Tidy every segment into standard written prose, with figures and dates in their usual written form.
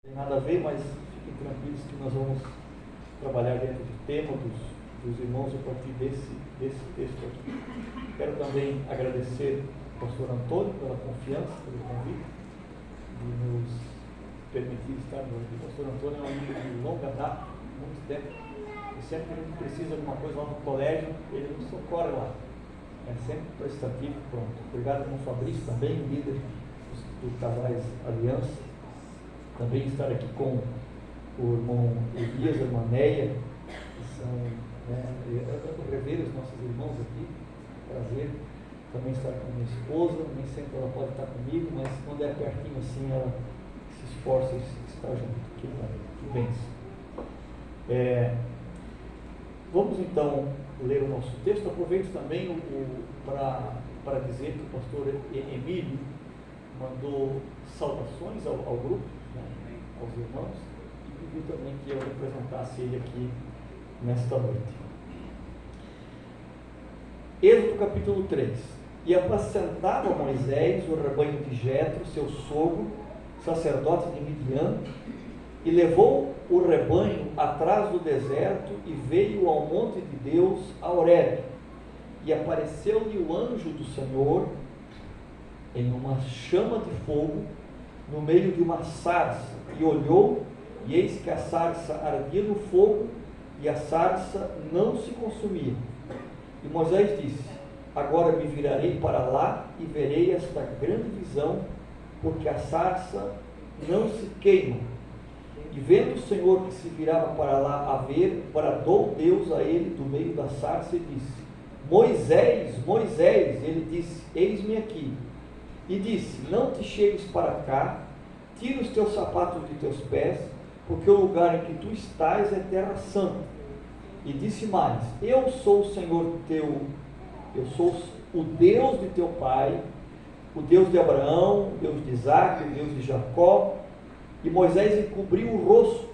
Não tem nada a ver, mas fiquem tranquilos que nós vamos trabalhar dentro do tema dos irmãos a partir desse texto aqui. Quero também agradecer ao pastor Antônio pela confiança, pelo convite, de nos permitir estar aqui. O pastor Antônio é um amigo de longa data, muito tempo, e sempre que a gente precisa de alguma coisa lá no colégio, ele nos socorre lá. É sempre prestativo, pronto. Obrigado, irmão Fabrício, também líder do Casais Aliança. Também estar aqui com o irmão Elias, a irmã Neia, que são, rever os nossos irmãos aqui, prazer. Também estar com minha esposa, nem sempre ela pode estar comigo, mas quando é pertinho assim, ela se esforça e está junto. Que bênção. Vamos então ler o nosso texto. Aproveito também para dizer que o pastor Emílio mandou saudações ao grupo, né, aos irmãos, e pediu também que eu representasse ele aqui nesta noite. Êxodo capítulo 3. E apacentava Moisés o rebanho de Jetro, seu sogro, sacerdote de Midian, e levou o rebanho atrás do deserto e veio ao monte de Deus, a Horebe. E apareceu-lhe o anjo do Senhor em uma chama de fogo no meio de uma sarça, e olhou, e eis que a sarça ardia no fogo, e a sarça não se consumia. E Moisés disse: agora me virarei para lá e verei esta grande visão, porque a sarça não se queima. E vendo o Senhor que se virava para lá a ver, bradou Deus a ele do meio da sarça e disse: Moisés, Moisés. Ele disse: eis-me aqui. E disse: não te chegues para cá, tira os teus sapatos de teus pés, porque o lugar em que tu estás é terra santa. E disse mais: eu sou o Senhor teu, eu sou o Deus de teu pai, o Deus de Abraão, o Deus de Isaque, o Deus de Jacó. E Moisés encobriu o rosto,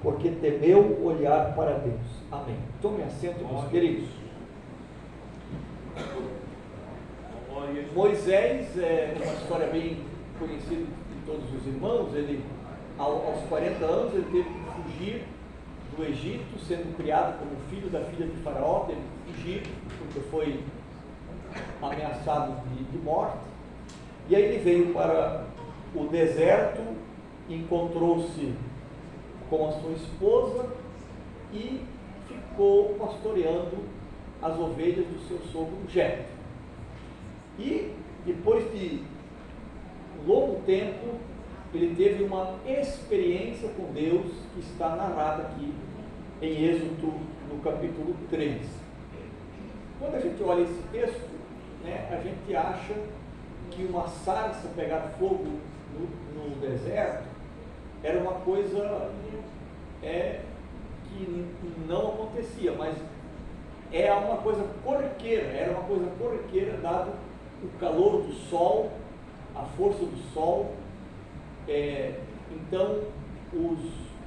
porque temeu olhar para Deus. Amém. Tome assento, meus queridos. Moisés é uma história bem conhecida de todos os irmãos. Ele, aos 40 anos, ele teve que fugir do Egito, sendo criado como filho da filha de Faraó. Teve que fugir porque foi ameaçado de morte. E aí ele veio para o deserto, encontrou-se com a sua esposa e ficou pastoreando as ovelhas do seu sogro Jetro. E depois de longo tempo, ele teve uma experiência com Deus que está narrada aqui em Êxodo, no capítulo 3. Quando a gente olha esse texto, né, a gente acha que uma sarça pegar fogo no deserto era uma coisa que não acontecia, mas era uma coisa corriqueira, dado o calor do sol, a força do sol. Então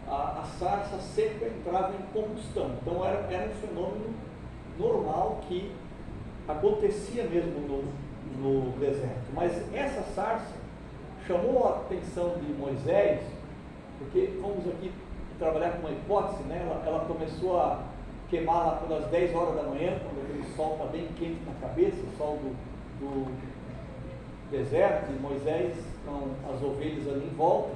a sarça seca entrava em combustão. Então era um fenômeno normal que acontecia mesmo no deserto. Mas essa sarça chamou a atenção de Moisés, porque vamos aqui trabalhar com uma hipótese, né? Ela começou a queimar lá pelas 10 horas da manhã, quando aquele sol está bem quente na cabeça, o sol do deserto, e Moisés com as ovelhas ali em volta,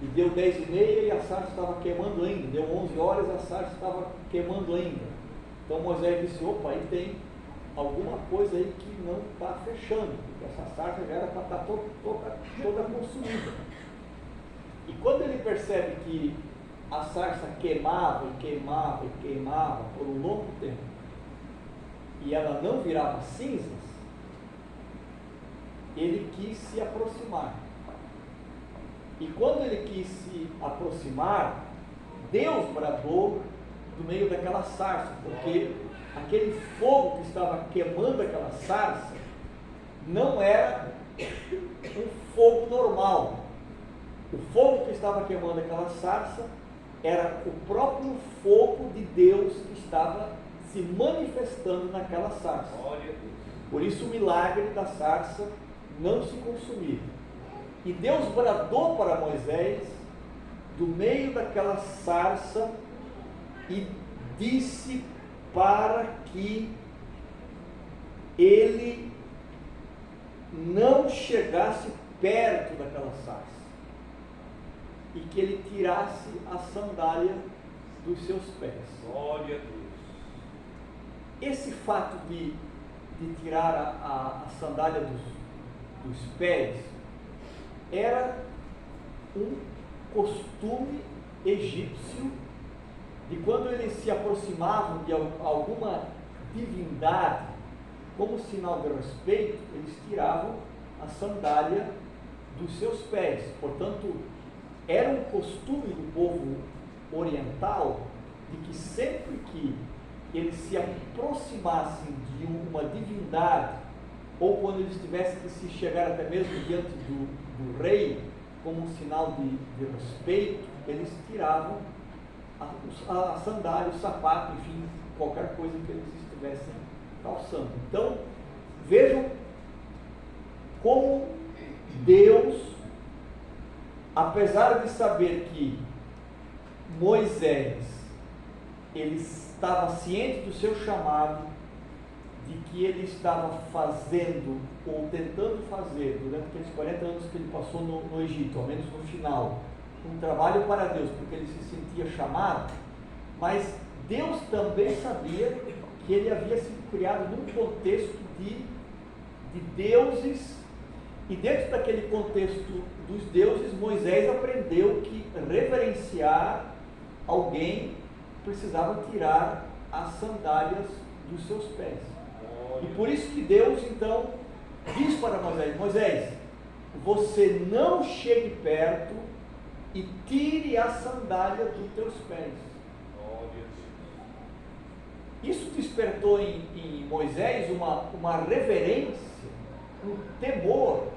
e deu 10h30 e a sarça estava queimando ainda, deu 11 horas e a sarça estava queimando ainda. Então Moisés disse: opa, aí tem alguma coisa aí que não está fechando, porque essa sarça já era para estar toda consumida. E quando ele percebe que a sarça queimava por um longo tempo, e ela não virava cinzas, ele quis se aproximar. E quando ele quis se aproximar, Deus bradou do meio daquela sarça, porque aquele fogo que estava queimando aquela sarça não era um fogo normal. O fogo que estava queimando aquela sarça era o próprio fogo de Deus que estava se manifestando naquela sarça. Por isso o milagre da sarça não se consumir. E Deus bradou para Moisés do meio daquela sarça e disse para que ele não chegasse perto daquela sarça e que ele tirasse a sandália dos seus pés. Glória a Deus. Esse fato de tirar a sandália dos pés era um costume egípcio de quando eles se aproximavam de alguma divindade, como sinal de respeito, eles tiravam a sandália dos seus pés. Portanto, era um costume do povo oriental de que sempre que eles se aproximassem de uma divindade, ou quando eles tivessem que se chegar até mesmo diante do rei, como um sinal de respeito, eles tiravam a sandália, o sapato, enfim, qualquer coisa que eles estivessem calçando. Então, vejam como Deus, apesar de saber que Moisés, ele estava ciente do seu chamado, de que ele estava fazendo, ou tentando fazer, durante aqueles 40 anos que ele passou no Egito, ao menos no final, um trabalho para Deus, porque ele se sentia chamado, mas Deus também sabia que ele havia sido criado num contexto de deuses, e dentro daquele contexto dos deuses, Moisés aprendeu que reverenciar alguém precisava tirar as sandálias dos seus pés. E por isso que Deus então diz para Moisés: Moisés, você não chegue perto e tire a sandália dos teus pés. Isso despertou em Moisés uma reverência, um temor,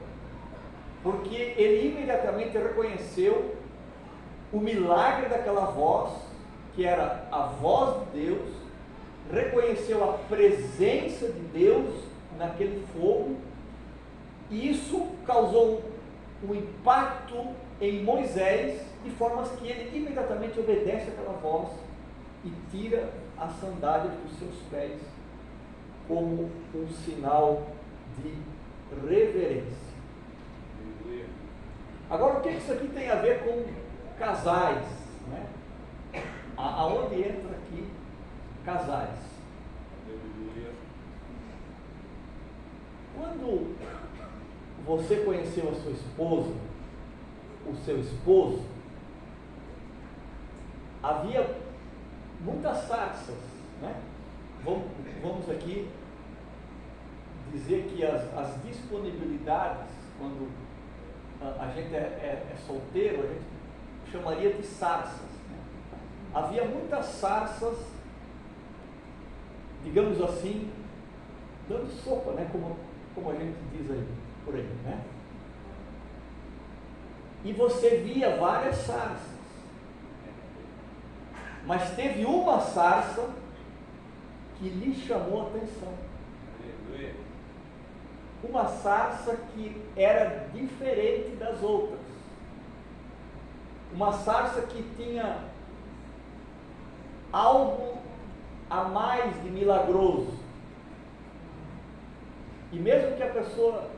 porque ele imediatamente reconheceu o milagre daquela voz, que era a voz de Deus, reconheceu a presença de Deus naquele fogo, e isso causou um impacto em Moisés, de formas que ele imediatamente obedece àquela voz e tira a sandália dos seus pés como um sinal de reverência. Agora, o que isso aqui tem a ver com casais, né? Aonde entra aqui casais? Quando você conheceu a sua esposa, o seu esposo, havia muitas sarças, né? Vamos aqui dizer que as disponibilidades, quando a gente é solteiro, a gente chamaria de sarças, né? Havia muitas sarças, digamos assim, dando sopa, né? Como a gente diz aí, por aí, né? E você via várias sarças, mas teve uma sarça que lhe chamou a atenção. Uma sarça que era diferente das outras. Uma sarça que tinha algo a mais de milagroso. E mesmo que a pessoa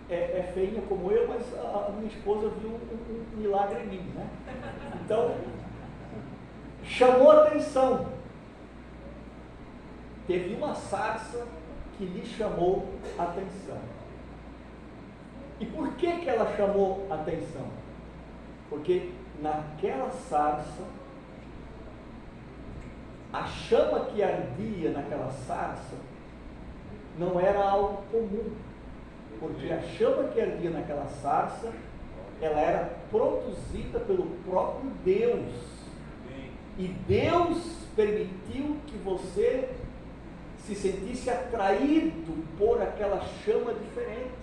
é feinha como eu, mas a minha esposa viu um milagre em mim, né? Então, chamou a atenção. Teve uma sarça que lhe chamou a atenção. E por que ela chamou a atenção? Porque naquela sarça, a chama que ardia naquela sarça não era algo comum, porque a chama que ardia naquela sarça, ela era produzida pelo próprio Deus, e Deus permitiu que você se sentisse atraído por aquela chama diferente,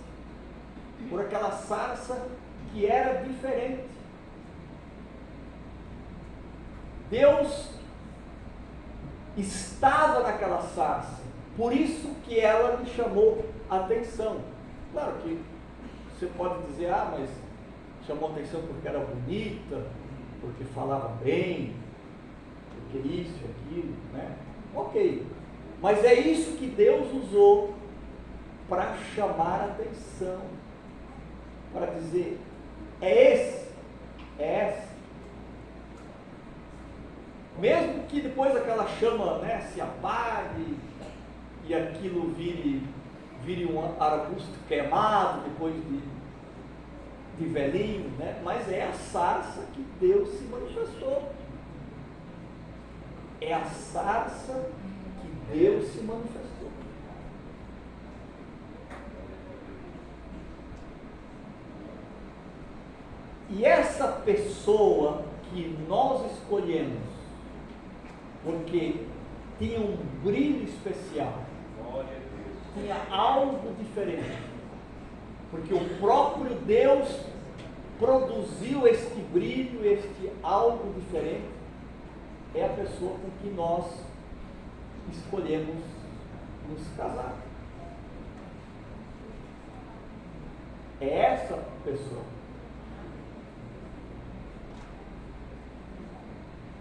por aquela sarça que era diferente. Deus estava naquela sarça, por isso que ela lhe chamou a atenção. Claro que você pode dizer, mas chamou atenção porque era bonita, porque falava bem, porque isso e aquilo, né? Ok. Mas é isso que Deus usou para chamar a atenção, para dizer, é esse, é essa. Mesmo que depois aquela chama, né, se apague e aquilo vire um arbusto queimado depois de velhinho, né? Mas é a sarça que Deus se manifestou. É a sarça que Deus se manifestou. E essa pessoa que nós escolhemos, porque tinha um brilho especial, tinha algo diferente, porque o próprio Deus produziu este brilho, este algo diferente, é a pessoa com que nós escolhemos nos casar. É essa pessoa.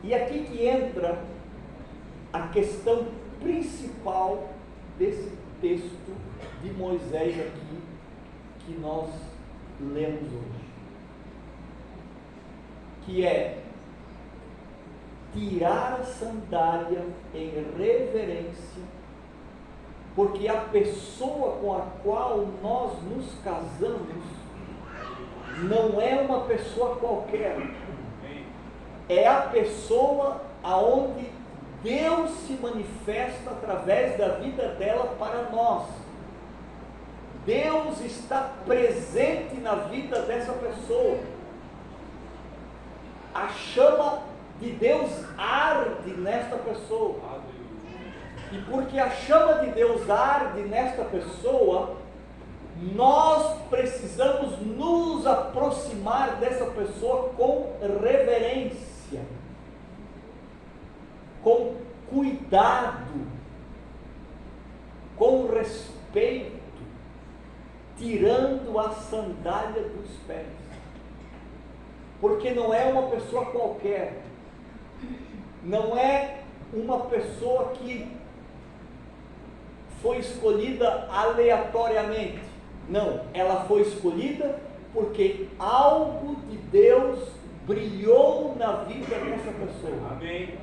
E aqui que entra a questão principal desse texto de Moisés aqui, que nós lemos hoje, que é tirar a sandália em reverência, porque a pessoa com a qual nós nos casamos não é uma pessoa qualquer, é a pessoa aonde Deus se manifesta através da vida dela para nós. Deus está presente na vida dessa pessoa. A chama de Deus arde nesta pessoa. E porque a chama de Deus arde nesta pessoa, nós precisamos nos aproximar dessa pessoa com reverência, com cuidado, com respeito, tirando a sandália dos pés. Porque não é uma pessoa qualquer, não é uma pessoa que foi escolhida aleatoriamente. Não, ela foi escolhida porque algo de Deus brilhou na vida dessa pessoa. Amém.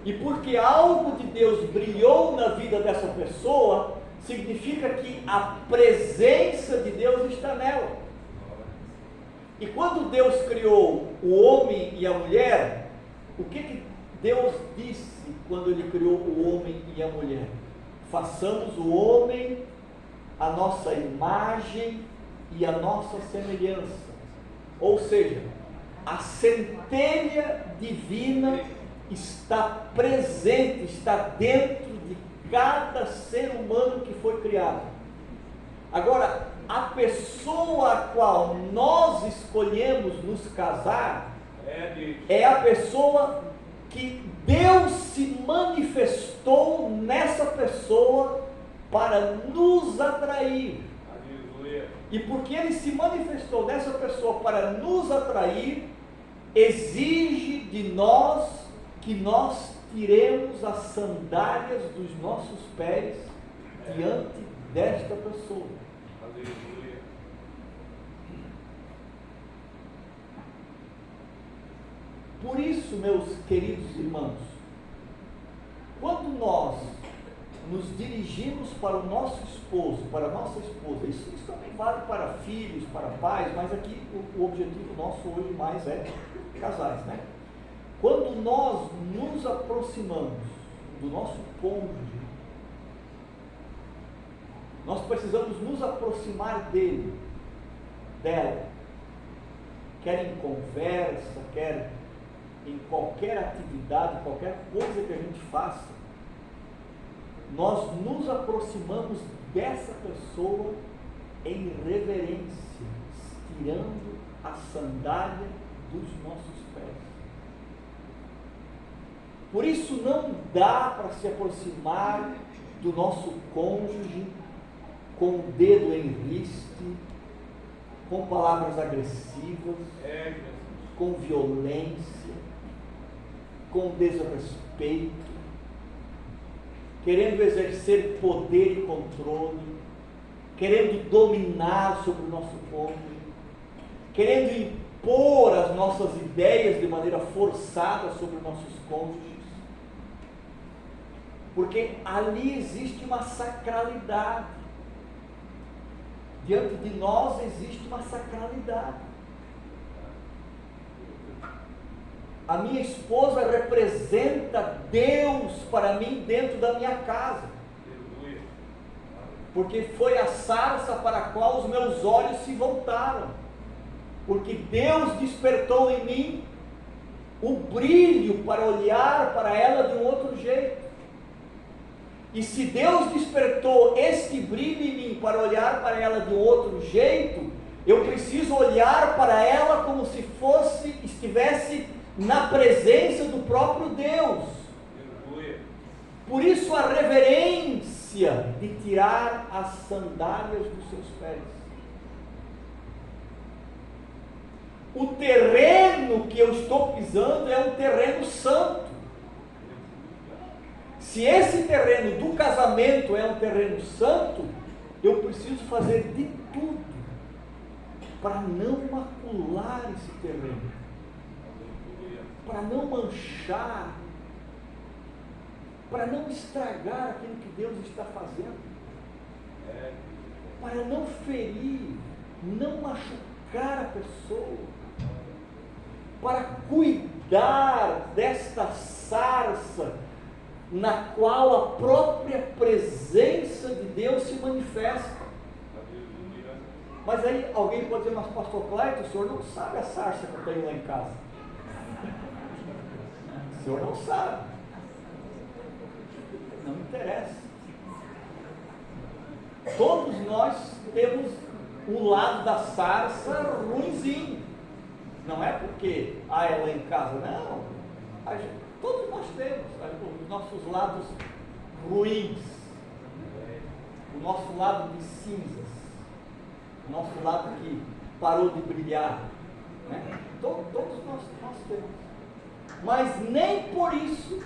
E porque algo de Deus brilhou na vida dessa pessoa, significa que a presença de Deus está nela. E quando Deus criou o homem e a mulher, o que Deus disse quando Ele criou o homem e a mulher? Façamos o homem a nossa imagem e a nossa semelhança. Ou seja, a centelha divina está presente, está dentro de cada ser humano que foi criado. Agora, a pessoa a qual nós escolhemos nos casar é a pessoa que Deus se manifestou nessa pessoa para nos atrair. Aleluia. E porque Ele se manifestou nessa pessoa para nos atrair, exige de nós que nós tiremos as sandálias dos nossos pés diante desta pessoa. Aleluia. Por isso, meus queridos irmãos, quando nós nos dirigimos para o nosso esposo, para a nossa esposa, isso também vale para filhos, para pais, mas aqui o objetivo nosso hoje mais é casais, né? Quando nós nos aproximamos do nosso cônjuge, nós precisamos nos aproximar dele, dela, quer em conversa, quer em qualquer atividade, qualquer coisa que a gente faça, nós nos aproximamos dessa pessoa em reverência, tirando a sandália dos nossos pés. Por isso não dá para se aproximar do nosso cônjuge com o dedo em riste, com palavras agressivas, com violência, com desrespeito, querendo exercer poder e controle, querendo dominar sobre o nosso cônjuge, querendo impor as nossas ideias de maneira forçada sobre os nossos cônjuges, porque ali existe uma sacralidade. Diante de nós existe uma sacralidade. A minha esposa representa Deus para mim dentro da minha casa, porque foi a sarça para a qual os meus olhos se voltaram, porque Deus despertou em mim o brilho para olhar para ela de um outro jeito. E se Deus despertou este brilho em mim para olhar para ela de um outro jeito, eu preciso olhar para ela como se estivesse na presença do próprio Deus. Por isso a reverência de tirar as sandálias dos seus pés. O terreno que eu estou pisando é um terreno santo. Se esse terreno do casamento é um terreno santo, eu preciso fazer de tudo para não macular esse terreno, para não manchar, para não estragar aquilo que Deus está fazendo, para não ferir, não machucar a pessoa, para cuidar desta sarça na qual a própria presença de Deus se manifesta. Mas aí alguém pode dizer, mas pastor Clayton, o senhor não sabe a sarça que eu tenho lá em casa. O senhor não sabe. Não interessa. Todos nós temos um lado da sarça ruinzinho. Não é porque, é lá em casa, não. Todos nós temos os nossos lados ruins, o nosso lado de cinzas, o nosso lado que parou de brilhar, né? Todos nós temos. Mas nem por isso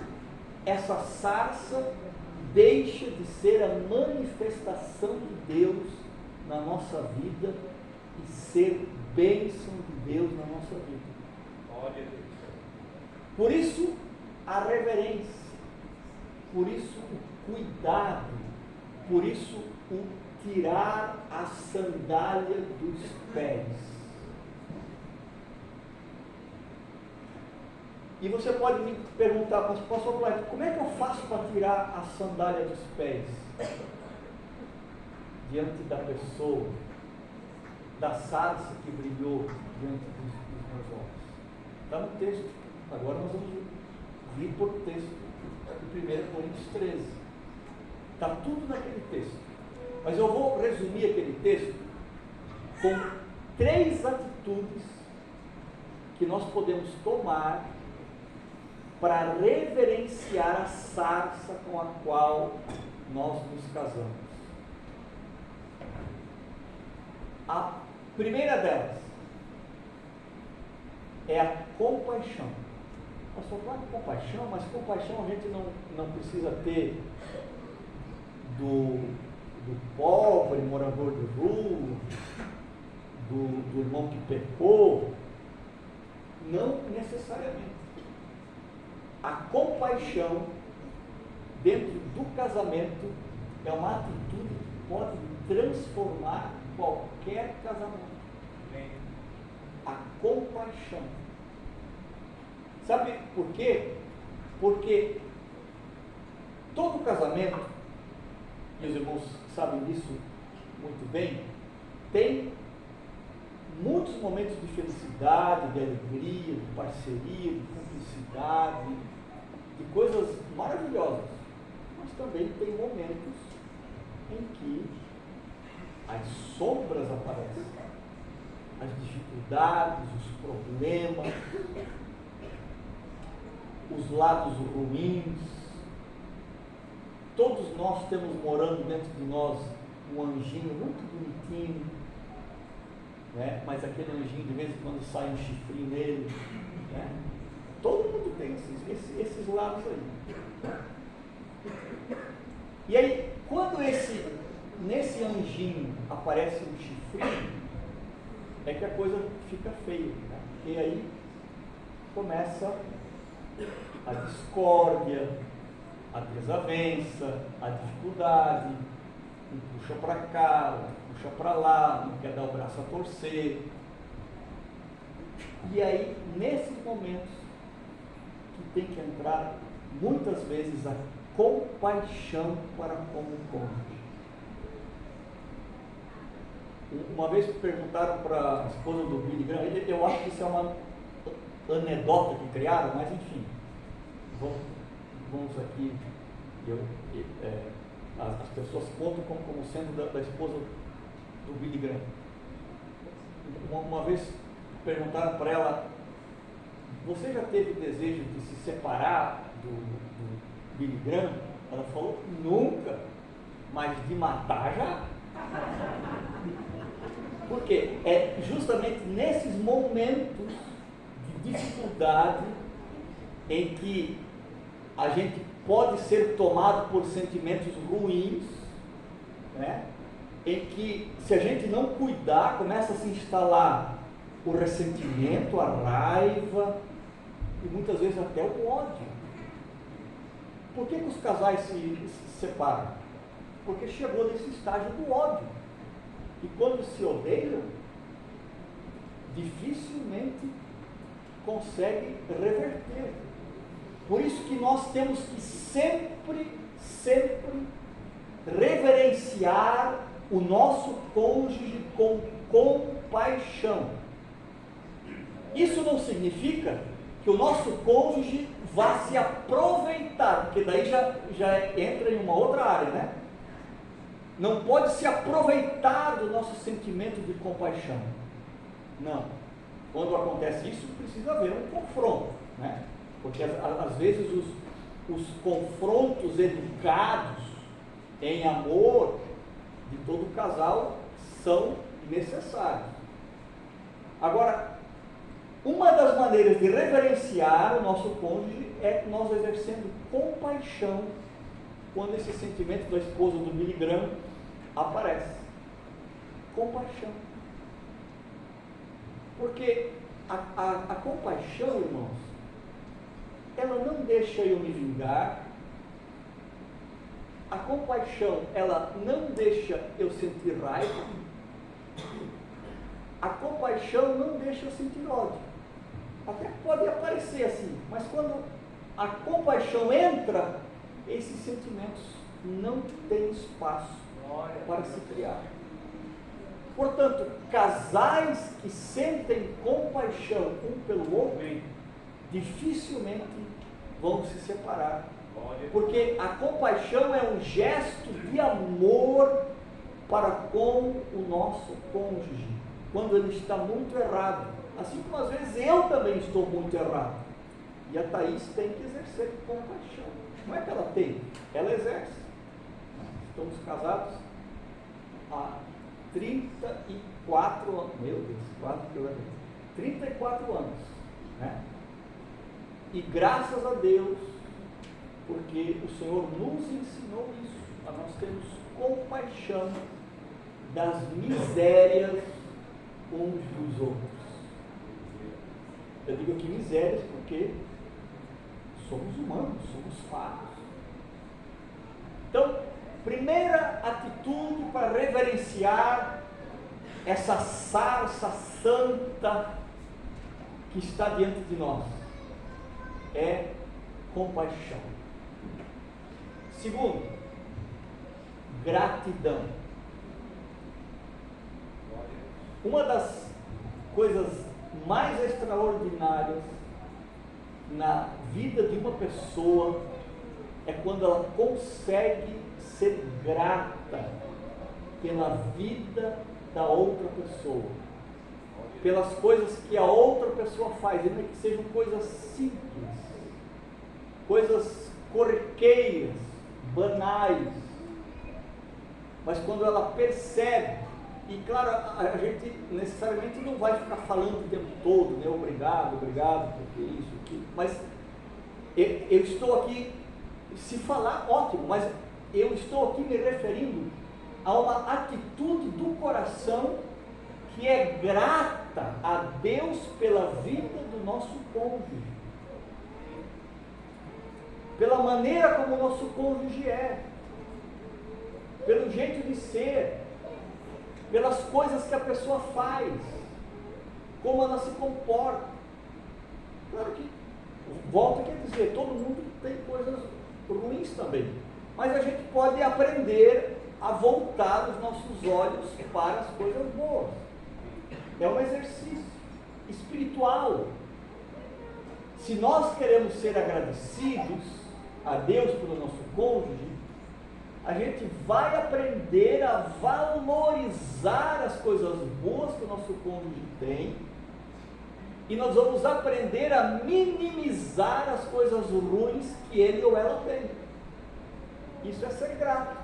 essa sarça deixa de ser a manifestação de Deus na nossa vida e ser bênção de Deus na nossa vida. Por isso a reverência, por isso o cuidado, por isso o tirar a sandália dos pés. E você pode me perguntar, mas pastor Clayton, como é que eu faço para tirar a sandália dos pés? Diante da pessoa, da sarça que brilhou diante dos meus olhos. Está no texto. Agora nós vamos vir por texto de 1 Coríntios 13. Está tudo naquele texto. Mas eu vou resumir aquele texto com 3 atitudes que nós podemos tomar para reverenciar a sarça com a qual nós nos casamos. A primeira delas é a compaixão. Pastor, claro que compaixão, mas compaixão a gente não precisa ter do pobre, morador de rua, do irmão que pecou. Não necessariamente. A compaixão dentro do casamento é uma atitude que pode transformar qualquer casamento. A compaixão. Sabe por quê? Porque todo casamento, e os irmãos sabem disso muito bem, tem muitos momentos de felicidade, de alegria, de parceria, de cumplicidade, de coisas maravilhosas. Mas também tem momentos em que as sombras aparecem, as dificuldades, os problemas, os lados ruins. Todos nós temos morando dentro de nós um anjinho muito bonitinho, né? Mas aquele anjinho de vez em quando sai um chifrinho nele, né? Todo mundo tem esses lados aí. E aí, quando nesse anjinho aparece um chifrinho, é que a coisa fica feia, né? E aí começa a discórdia, a desavença, a dificuldade, um puxa para cá, um puxa para lá, um quer dar o braço a torcer. E aí, nesses momentos, que tem que entrar muitas vezes a compaixão para com o cônjuge. Uma vez perguntaram para a esposa do Billy Graham, eu acho que isso é uma anedota que criaram, mas enfim, vamos aqui, as pessoas contam como sendo da esposa do Billy Graham. Uma vez perguntaram para ela, você já teve desejo de se separar do Billy Graham? Ela falou, nunca, mas de matar já. Porque é justamente nesses momentos de dificuldade em que a gente pode ser tomado por sentimentos ruins, né? Em que, se a gente não cuidar, começa a se instalar o ressentimento, a raiva e muitas vezes até o ódio. Por que os casais se separam? Porque chegou nesse estágio do ódio. E quando se odeiam, dificilmente consegue reverter. Por isso que nós temos que sempre reverenciar o nosso cônjuge com compaixão. Isso não significa que o nosso cônjuge vá se aproveitar, porque daí já entra em uma outra área, né? Não pode se aproveitar do nosso sentimento de compaixão. Não. Quando acontece isso, precisa haver um confronto, né? Porque às vezes os confrontos educados em amor de todo casal são necessários. Agora, uma das maneiras de reverenciar o nosso cônjuge é nós exercendo compaixão quando esse sentimento da esposa do Billy Graham aparece. Compaixão. Porque a compaixão, irmãos, ela não deixa eu me vingar. A compaixão, ela não deixa eu sentir raiva. A compaixão não deixa eu sentir ódio. Até pode aparecer assim, mas quando a compaixão entra, esses sentimentos não têm espaço para se criar. Portanto, casais que sentem compaixão um pelo outro, dificilmente vão se separar. Porque a compaixão é um gesto de amor para com o nosso cônjuge, quando ele está muito errado. Assim como às vezes eu também estou muito errado. E a Thaís tem que exercer compaixão. Não é que ela tem, ela exerce. Estamos casados há 34 anos. Meu Deus, quase que eu 34 anos. Né? E graças a Deus, porque o Senhor nos ensinou isso, a nós termos compaixão das misérias uns dos outros. Eu digo aqui misérias porque somos humanos, somos falhos. Então, primeira atitude para reverenciar essa sarça santa que está diante de nós é compaixão. Segundo, gratidão. Uma das coisas mais extraordinárias na vida de uma pessoa é quando ela consegue ser grata pela vida da outra pessoa, pelas coisas que a outra pessoa faz, ainda que sejam coisas simples, coisas corriqueiras, banais, mas quando ela percebe E claro, a gente necessariamente não vai ficar falando o tempo todo, né? Obrigado, porque isso, aquilo. Mas eu estou aqui, se falar, ótimo, mas eu estou aqui me referindo a uma atitude do coração que é grata a Deus pela vida do nosso cônjuge, pela maneira como o nosso cônjuge é, pelo jeito de ser, pelas coisas que a pessoa faz, como ela se comporta. Claro que, volto aqui a dizer, todo mundo tem coisas ruins também, mas a gente pode aprender a voltar os nossos olhos para as coisas boas. É um exercício espiritual. Se nós queremos ser agradecidos a Deus pelo nosso cônjuge, a gente vai aprender a valorizar as coisas boas que o nosso cônjuge tem, e nós vamos aprender a minimizar as coisas ruins que ele ou ela tem. Isso é ser grato,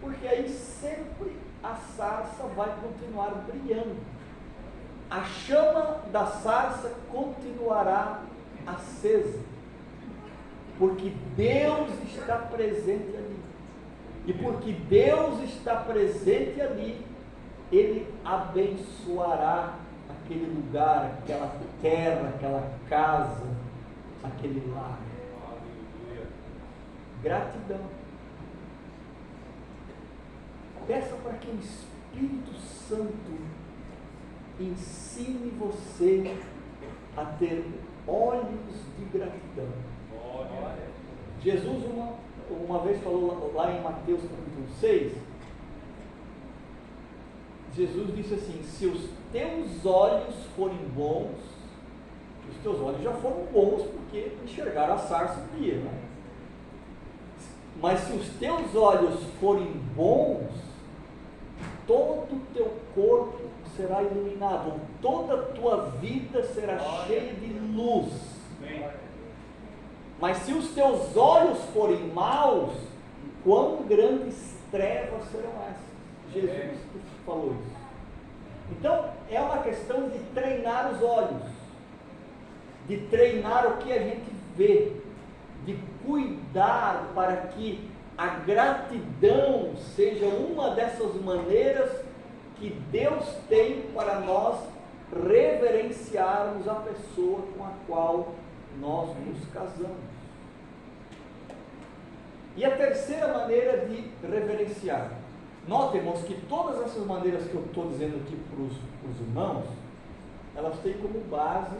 porque aí sempre a sarça vai continuar brilhando, a chama da sarça continuará acesa, porque Deus está presente ali. E porque Deus está presente ali, Ele abençoará aquele lugar, aquela terra, aquela casa, aquele lar. Gratidão. Peça para que o Espírito Santo ensine você a ter olhos de gratidão. Jesus uma vez falou lá em Mateus capítulo 6, Jesus disse assim: se os teus olhos forem bons, os teus olhos já foram bons porque enxergaram a sarça um dia, né? Mas se os teus olhos forem bons, todo o teu corpo será iluminado, toda a tua vida será cheia de luz. Mas se os teus olhos forem maus, quão grandes trevas serão essas? Jesus falou isso. Então, é uma questão de treinar os olhos, de treinar o que a gente vê, de cuidar para que a gratidão seja uma dessas maneiras que Deus tem para nós reverenciarmos a pessoa com a qual nós nos casamos. E a terceira maneira de reverenciar. Notem, irmãos, que todas essas maneiras que eu estou dizendo aqui para os irmãos, elas têm como base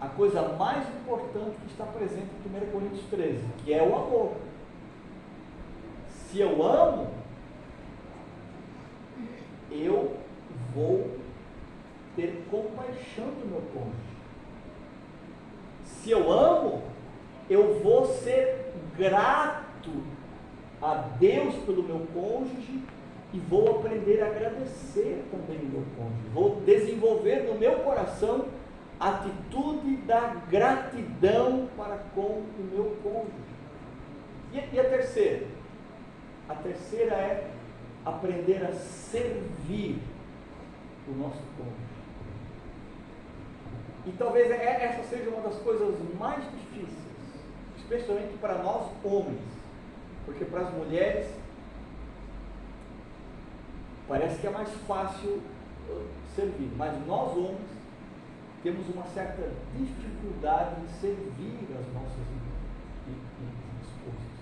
a coisa mais importante que está presente em 1 Coríntios 13, que é o amor. Se eu amo, eu vou ter compaixão do meu cônjuge. Se eu amo, eu vou ser grato a Deus pelo meu cônjuge e vou aprender a agradecer também o meu cônjuge. Vou desenvolver no meu coração a atitude da gratidão para com o meu cônjuge. E a terceira? A terceira é aprender a servir o nosso cônjuge. E talvez essa seja uma das coisas mais difíceis, especialmente para nós homens, porque para as mulheres parece que é mais fácil servir, mas nós homens temos uma certa dificuldade em servir as nossas esposas.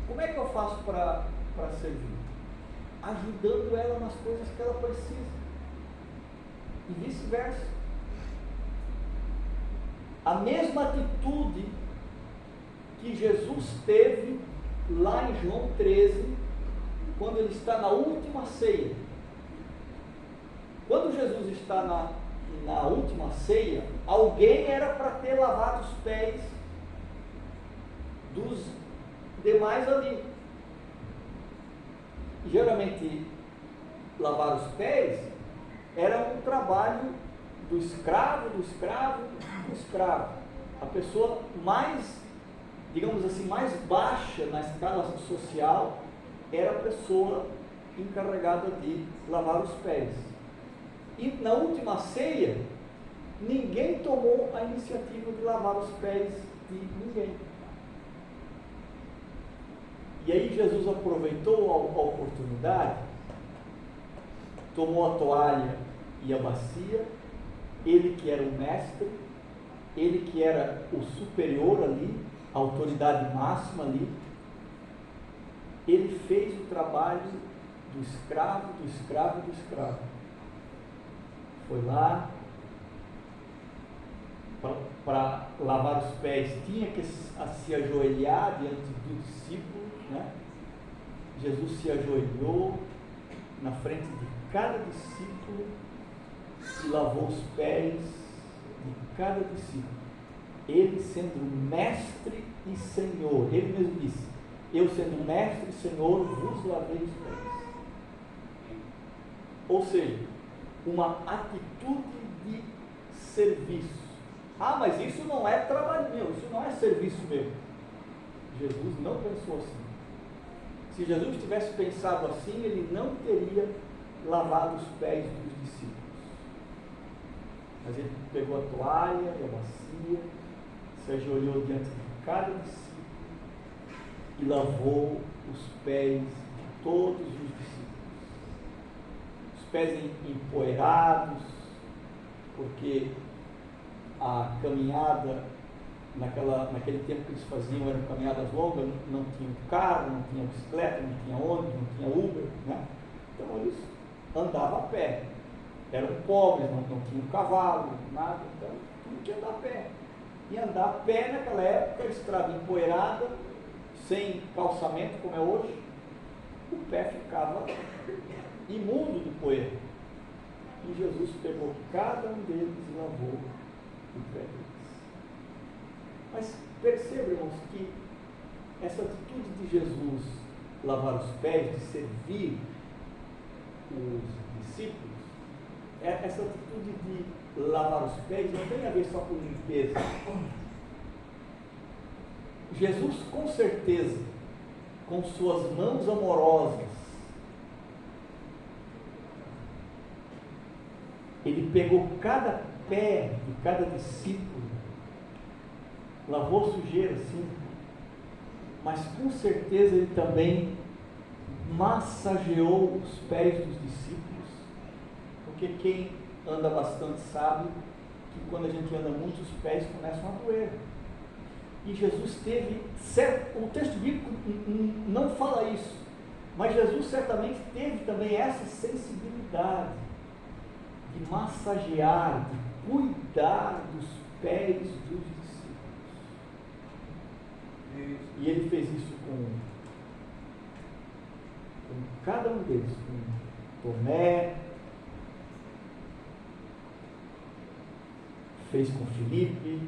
Como é que eu faço para servir? Ajudando ela nas coisas que ela precisa, e vice-versa. A mesma atitude que Jesus teve lá em João 13, quando ele está na última ceia. Quando Jesus está na última ceia, alguém era para ter lavado os pés dos demais ali. E, geralmente, lavar os pés era um trabalho do escravo. A pessoa mais, digamos assim, mais baixa na escala social era a pessoa encarregada de lavar os pés. E na última ceia, ninguém tomou a iniciativa de lavar os pés de ninguém. E aí Jesus aproveitou a oportunidade, tomou a toalha e a bacia, ele que era o mestre, ele que era o superior ali, a autoridade máxima ali, ele fez o trabalho do escravo, do escravo, do escravo. Foi lá para lavar os pés, tinha que se ajoelhar diante do discípulo, né? Jesus se ajoelhou na frente de cada discípulo e lavou os pés de cada discípulo. Ele sendo mestre e senhor, ele mesmo disse: eu sendo mestre e senhor vos lavei os pés. Ou seja, uma atitude de serviço. Ah, mas isso não é trabalho meu, isso não é serviço meu. Jesus não pensou assim. Se Jesus tivesse pensado assim, ele não teria lavado os pés dos discípulos. Mas ele pegou a toalha e a bacia, se ajoelhou diante de cada discípulo e lavou os pés de todos os discípulos. Os pés empoeirados, porque a caminhada, naquele tempo que eles faziam, eram caminhadas longas, não tinha carro, não tinha bicicleta, não tinha ônibus, não tinha Uber, né? Então eles andavam a pé. Eram pobres, não tinham cavalo, nada, então tinham que andar a pé. E andar a pé naquela época, estrada empoeirada, sem calçamento como é hoje, o pé ficava imundo de poeira. E Jesus pegou cada um deles e lavou o pé deles. Mas percebam, irmãos, que essa atitude de Jesus lavar os pés, de servir os discípulos, essa atitude de lavar os pés não tem a ver só com limpeza. Jesus, com certeza, com suas mãos amorosas, ele pegou cada pé de cada discípulo, lavou sujeira, sim, mas com certeza ele também massageou os pés dos discípulos, porque quem anda bastante sabe que quando a gente anda muito, os pés começam a doer. E Jesus teve, o texto bíblico não fala isso, mas Jesus certamente teve também essa sensibilidade de massagear, de cuidar dos pés dos discípulos. E ele fez isso com cada um deles, com Tomé, fez com Filipe,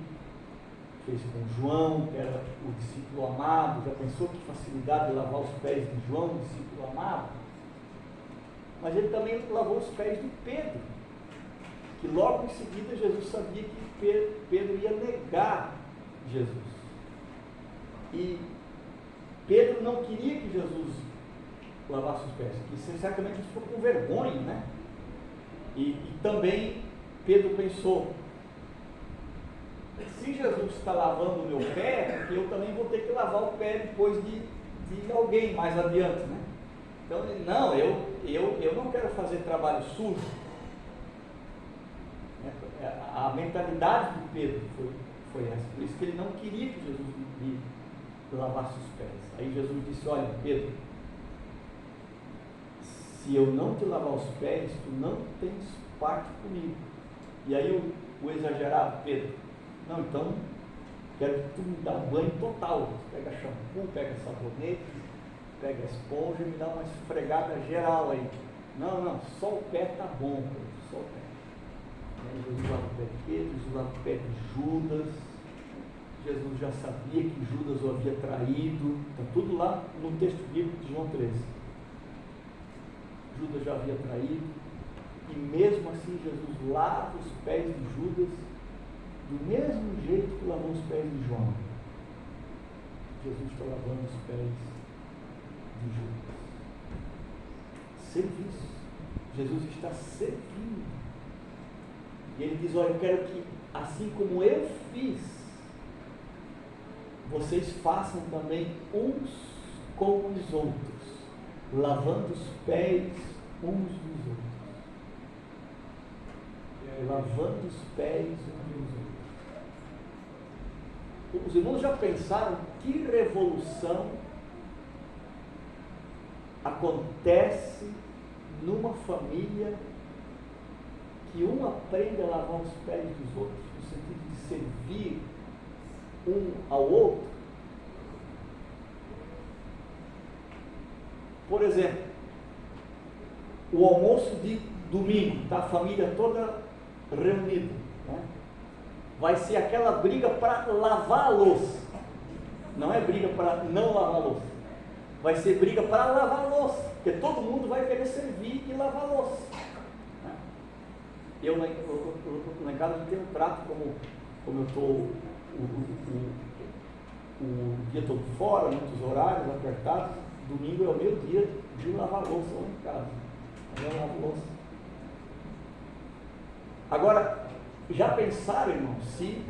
fez com João, que era o discípulo amado. Já pensou que facilidade de lavar os pés de João, o discípulo amado? Mas ele também lavou os pés de Pedro, que logo em seguida Jesus sabia que Pedro ia negar Jesus. E Pedro não queria que Jesus lavasse os pés, porque certamente ele ficou com vergonha, né? E também Pedro pensou: se Jesus está lavando o meu pé, porque eu também vou ter que lavar o pé depois de alguém mais adiante, né? Então, não, eu não quero fazer trabalho sujo. A mentalidade de Pedro foi essa, por isso que ele não queria que Jesus lhe lavasse os pés. Aí Jesus disse: olha, Pedro, se eu não te lavar os pés, tu não tens parte comigo. E aí o exagerado Pedro: não, então quero que tu me dá um banho total. Pega shampoo, pega sabonete, pega a esponja e me dá uma esfregada geral aí. Não, só o pé tá bom, só o pé. Aí Jesus lava o pé de Pedro, Jesus lava o pé de Judas. Jesus já sabia que Judas o havia traído. Está tudo lá no texto bíblico de João 13. Judas já havia traído. E mesmo assim Jesus lava os pés de Judas do mesmo jeito que lavou os pés de João. Jesus está lavando os pés de Judas. Serviço. Jesus está servindo. E ele diz: olha, eu quero que, assim como eu fiz, vocês façam também uns com os outros, lavando os pés uns dos outros. Lavando os pés uns dos outros. Os irmãos já pensaram que revolução acontece numa família que um aprende a lavar os pés dos outros, no sentido de servir um ao outro? Por exemplo, o almoço de domingo, tá? A família toda reunida, né? Vai ser aquela briga para lavar a louça. Não é briga para não lavar a louça. Vai ser briga para lavar a louça, porque todo mundo vai querer servir e lavar a louça. Eu lá em casa não tenho um prato, como eu estou o dia todo fora, muitos horários apertados. Domingo é o meu dia de lavar louça lá em casa. Eu lavo louça. Agora, já pensaram, irmão, se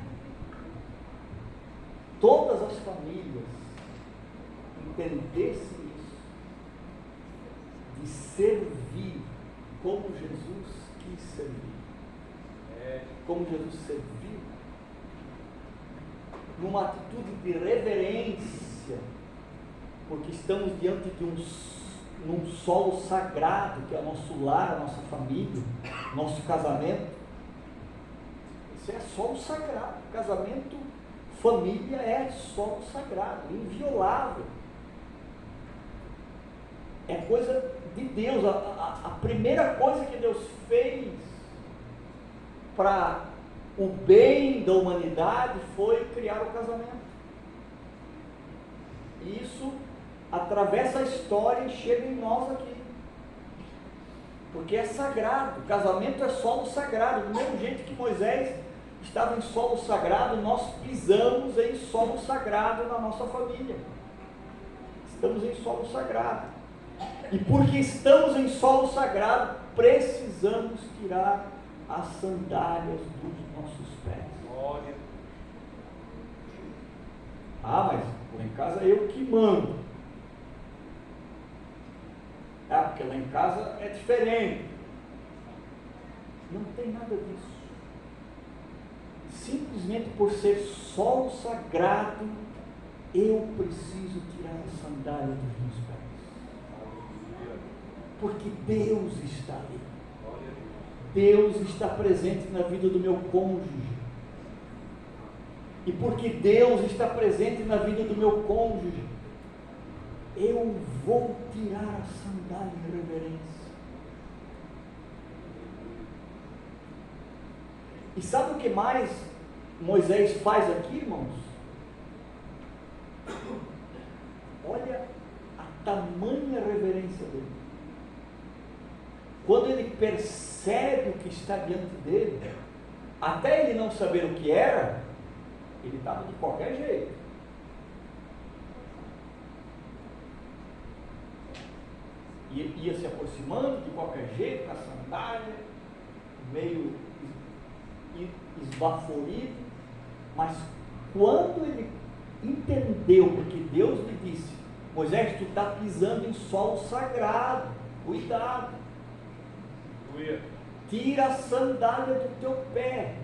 todas as famílias entendessem isso, de servir como Jesus quis servir, como Jesus serviu, numa atitude de reverência, porque estamos diante de num solo sagrado, que é o nosso lar, a nossa família, nosso casamento. Isso é solo sagrado. Casamento, família é solo sagrado, inviolável. É coisa de Deus. A primeira coisa que Deus fez para o bem da humanidade foi criar o casamento. E isso atravessa a história e chega em nós aqui. Porque é sagrado. O casamento é solo sagrado. Do mesmo jeito que Moisés estava em solo sagrado, nós pisamos em solo sagrado na nossa família. Estamos em solo sagrado. E porque estamos em solo sagrado, precisamos tirar as sandálias dos nossos pés. Glória. Ah, mas lá em casa eu que mando. Ah, porque lá em casa é diferente. Não tem nada disso. Simplesmente por ser solo sagrado, eu preciso tirar a sandália dos meus pés. Porque Deus está ali. Deus está presente na vida do meu cônjuge. E porque Deus está presente na vida do meu cônjuge, eu vou tirar a sandália em reverência. E sabe o que mais Moisés faz aqui, irmãos? Olha a tamanha reverência dele. Quando ele percebe o que está diante dele, até ele não saber o que era, ele estava de qualquer jeito. Ia se aproximando de qualquer jeito, com a sandália, meio esbaforido, mas quando ele entendeu, porque Deus lhe disse: Moisés, tu está pisando em solo sagrado, cuidado, tira a sandália do teu pé.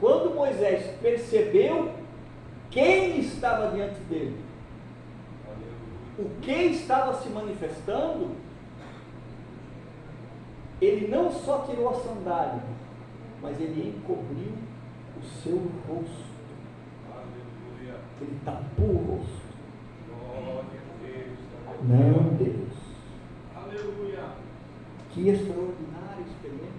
Quando Moisés percebeu quem estava diante dele, o que estava se manifestando, ele não só tirou a sandália, mas ele encobriu o seu rosto. Aleluia. Ele tapou o rosto. Glória a Deus. Não, Deus. Aleluia. Que extraordinária experiência.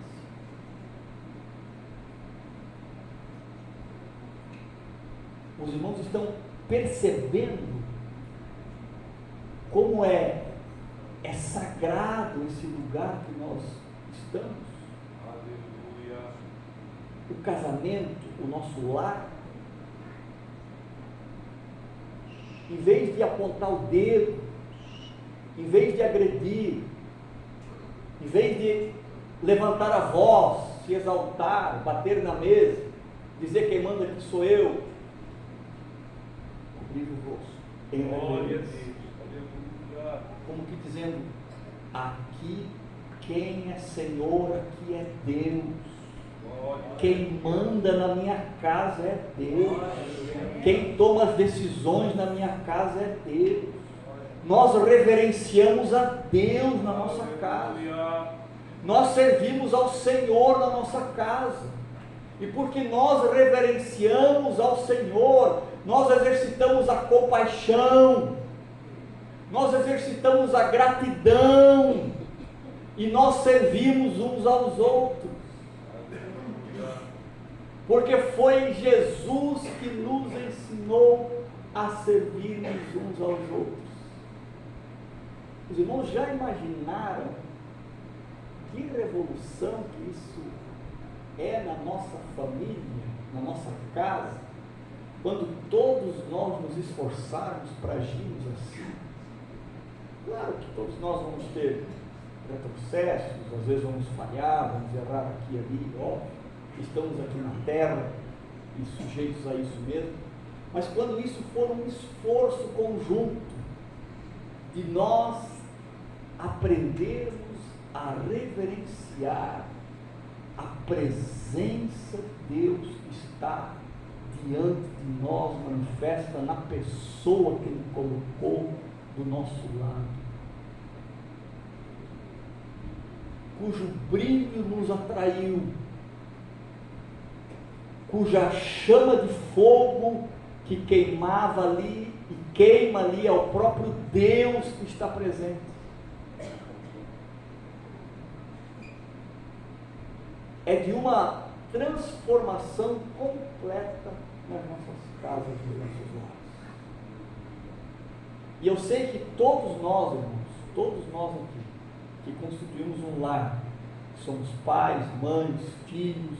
Os irmãos estão percebendo como é sagrado esse lugar que nós estamos. Aleluia. O casamento, o nosso lar. Em vez de apontar o dedo, em vez de agredir, Em vez de levantar a voz, se exaltar, bater na mesa, dizer quem manda aqui sou eu, cobrir o rosto em reverência, como que dizendo, aqui quem é Senhor, aqui é Deus, quem manda na minha casa é Deus, quem toma as decisões na minha casa é Deus. Nós reverenciamos a Deus na nossa casa, nós servimos ao Senhor na nossa casa, e porque nós reverenciamos ao Senhor, nós exercitamos a compaixão, nós exercitamos a gratidão, e nós servimos uns aos outros, porque foi Jesus que nos ensinou a servirmos uns aos outros. Os irmãos já imaginaram que revolução que isso é na nossa família, na nossa casa, quando todos nós nos esforçarmos para agirmos assim? Claro que todos nós vamos ter retrocessos, às vezes vamos falhar, vamos errar aqui e ali, óbvio, estamos aqui na terra e sujeitos a isso mesmo, mas quando isso for um esforço conjunto de nós aprendermos a reverenciar a presença de Deus que está diante de nós, manifesta na pessoa que Ele colocou do nosso lado, cujo brilho nos atraiu, cuja chama de fogo que queimava ali e queima ali é o próprio Deus que está presente. É de uma transformação completa nas nossas casas, nos nossos lares. E eu sei que todos nós, irmãos, todos nós aqui, que constituímos um lar, somos pais, mães, filhos,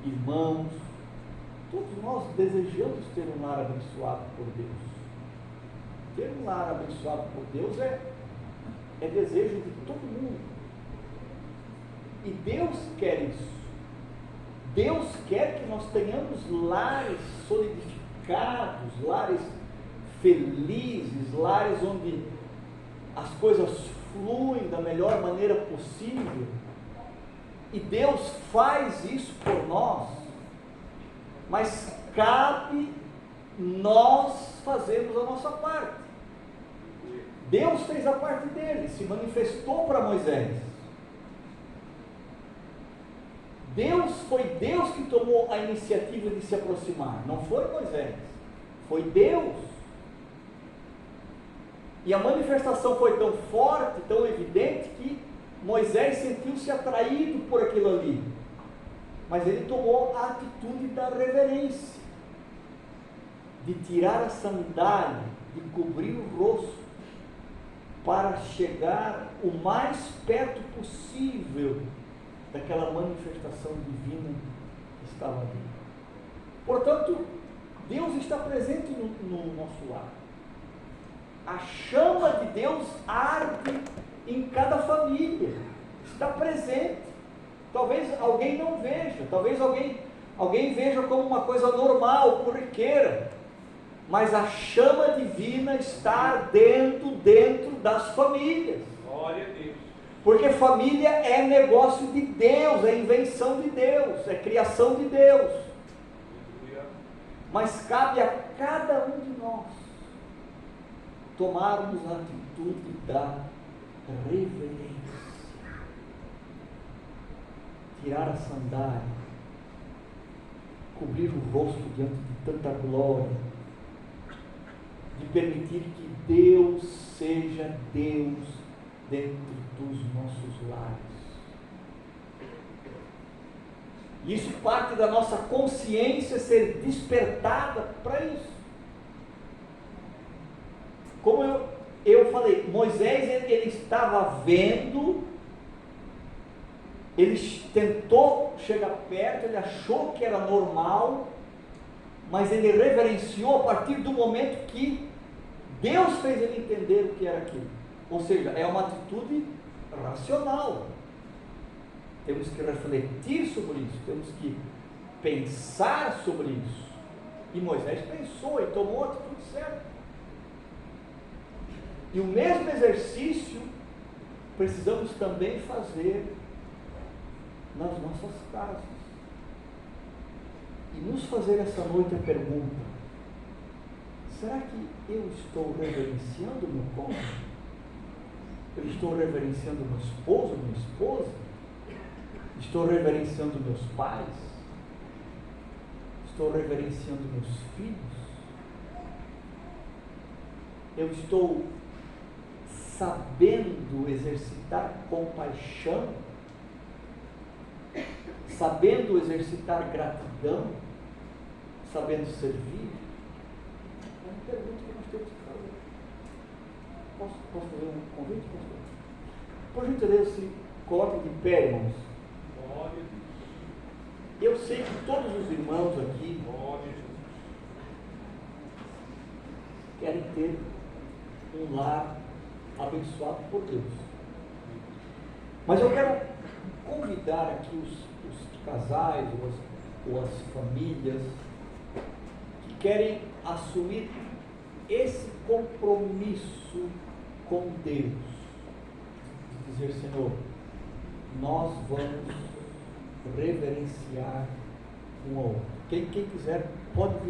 irmãos, todos nós desejamos ter um lar abençoado por Deus. Ter um lar abençoado por Deus é desejo de todo mundo. E Deus quer isso. Deus quer que nós tenhamos lares solidificados, lares felizes, lares onde as coisas fluem da melhor maneira possível. E Deus faz isso por nós, mas cabe nós fazermos a nossa parte. Deus fez a parte dele, se manifestou para Moisés. Foi Deus que tomou a iniciativa de se aproximar, não foi Moisés, foi Deus. E a manifestação foi tão forte, tão evidente, que Moisés sentiu-se atraído por aquilo ali, mas ele tomou a atitude da reverência, de tirar a sandália, de cobrir o rosto, para chegar o mais perto possível daquela manifestação divina que estava ali. Portanto, Deus está presente no nosso lar. A chama de Deus arde em cada família, está presente. Talvez alguém não veja, talvez alguém veja como uma coisa normal, corriqueira, mas a chama divina está ardendo dentro das famílias. Glória a Deus. Porque família é negócio de Deus, é invenção de Deus, é criação de Deus. Mas cabe a cada um de nós tomarmos a atitude da reverência, tirar a sandália, cobrir o rosto diante de tanta glória, de permitir que Deus seja Deus dentro dos nossos lares. Isso parte da nossa consciência ser despertada para isso. Como eu falei, Moisés ele estava vendo, ele tentou chegar perto, ele achou que era normal, mas ele reverenciou a partir do momento que Deus fez ele entender o que era aquilo. Ou seja, é uma atitude racional. Temos que refletir sobre isso, temos que pensar sobre isso. E Moisés pensou e tomou a atitude certa. E o mesmo exercício precisamos também fazer nas nossas casas. E nos fazer essa noite a pergunta: será que eu estou reverenciando meu cônjuge? Eu estou reverenciando meu esposo, minha esposa? Estou reverenciando meus pais? Estou reverenciando meus filhos? Eu estou sabendo exercitar compaixão? Sabendo exercitar gratidão? Sabendo servir? É uma pergunta que nós temos que fazer. Posso fazer um convite, pastor? Por gentileza, se coloque de pé, irmãos. Eu sei que todos os irmãos aqui querem ter um lar abençoado por Deus. Mas eu quero convidar aqui os casais ou as famílias que querem assumir esse compromisso com Deus, de dizer: Senhor, nós vamos reverenciar um ao outro. Quem quiser pode vir